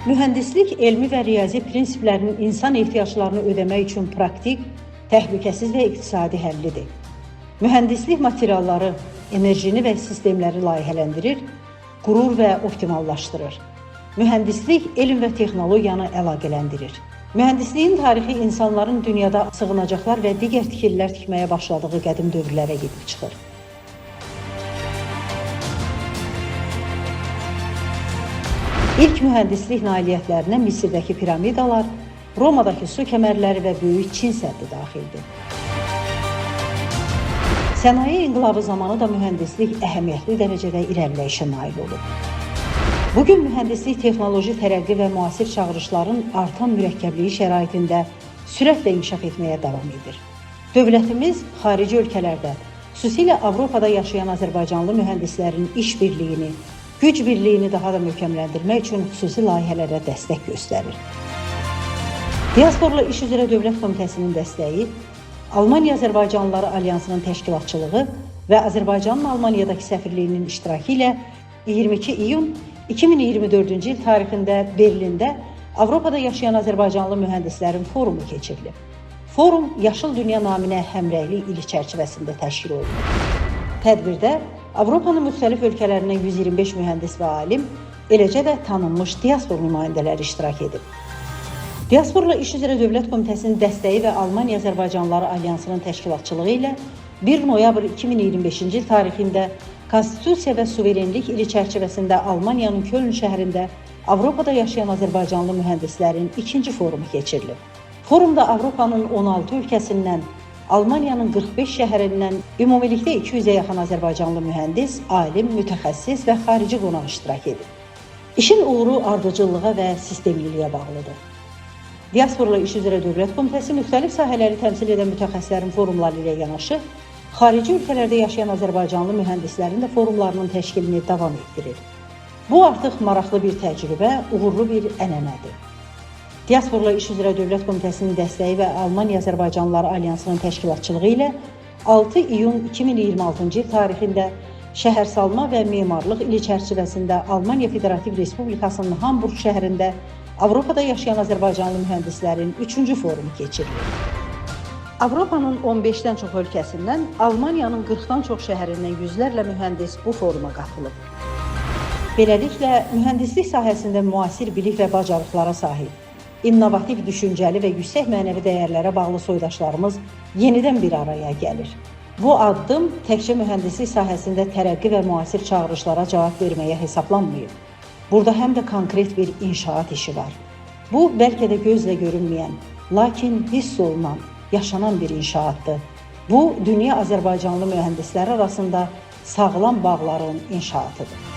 Mühəndislik elmi və riyazi prinsiplərinin insan ehtiyaclarını ödəmək üçün praktik, təhlükəsiz və iqtisadi həllidir. Mühəndislik materialları, enerjini və sistemləri layihələndirir, qurur və optimallaşdırır. Mühəndislik elm və texnologiyanı əlaqələndirir. Mühəndisliyin tarixi insanların dünyada sığınacaqlar və digər tikililər tikməyə başladığı qədim dövrlərə gedib çıxır. İlk mühəndislik nailiyyətlərinə Misirdəki piramidalar, Romadakı su kəmərləri və böyük Çin səddi daxildir. Sənaye inqilabı zamanı da mühəndislik əhəmiyyətli dərəcədə irəliləyişə nail olub. Bugün mühəndislik texnoloji tərəqqi və müasir çağırışların artan mürəkkəbliyi şəraitində sürətlə inkişaf etməyə davam edir. Dövlətimiz xarici ölkələrdə, xüsusilə Avropada yaşayan Azərbaycanlı mühəndislərin iş birliyini, güc birliyini daha da möhkəmləndirmək üçün xüsusi layihələrə dəstək göstərir. Diasporla İş üzrə Dövlət Komitəsinin dəstəyi, Almaniya Azərbaycanlıları Alyansının təşkilatçılığı və Azərbaycanın Almaniyadakı səfirliyinin iştirakı ilə 22 iyun 2024-cü il tarixində Berlində Avropada yaşayan Azərbaycanlı mühəndislərin forumu keçirilib. Forum Yaşıl Dünya naminə həmrəylik ili çərçivəsində təşkil olunub. Tədbirdə Avropanın müxtəlif ölkələrindən 125 mühəndis və alim, eləcə də tanınmış diaspor nümayəndələri iştirak edib. Diasporla İş üzrə Dövlət Komitəsinin dəstəyi və Almaniya Azərbaycanlıları Alyansının təşkilatçılığı ilə 1 noyabr 2025-ci il tarixində Konstitusiya və Suverenlik ili çərçivəsində Almaniyanın Köln şəhərində Avropada yaşayan Azərbaycanlı mühəndislərin ikinci forumu keçirilib. Forumda Avropanın 16 ölkəsindən, Almaniyanın 45 şəhərindən ümumilikdə 200-ə yaxın Azərbaycanlı mühəndis, alim, mütəxəssis və xarici qonaq iştirak edib. İşin uğuru ardıcıllığa və sistemliliyə bağlıdır. Diasporla İş üzrə Dövlət Komitəsi müxtəlif sahələri təmsil edən mütəxəssislərin forumları ilə yanaşı, xarici ölkələrdə yaşayan Azərbaycanlı mühəndislərin də forumlarının təşkilini davam etdirir. Bu artıq maraqlı bir təcrübə, uğurlu bir ənənədir. Diasporla İş üzrə Dövlət Komitəsinin dəstəyi və Almaniya Azərbaycanlıları Alyansının təşkilatçılığı ilə 6 iyun 2026-cı il tarixində şəhərsalma və memarlıq ili çərçivəsində Almaniya Federativ Respublikasının Hamburq şəhərində Avropada yaşayan Azərbaycanlı mühəndislərin 3-cü forumu keçirilir. Avropanın 15-dən çox ölkəsindən, Almaniyanın 40-dan çox şəhərindən yüzlərlə mühəndis bu foruma qatılıb. Beləliklə, mühəndislik sahəsində müasir bilik və bacarıqlara sahib, innovativ düşüncəli və yüksək mənəvi dəyərlərə bağlı soydaşlarımız yenidən bir araya gəlir. Bu addım təkcə mühəndislik sahəsində tərəqqi və müasir çağırışlara cavab verməyə hesablanmayıb. Burada həm də konkret bir inşaat işi var. Bu, bəlkə də gözlə görünməyən, lakin hiss olunan, yaşanan bir inşaatdır. Bu, dünya Azərbaycanlı mühəndislər arasında sağlam bağların inşaatıdır.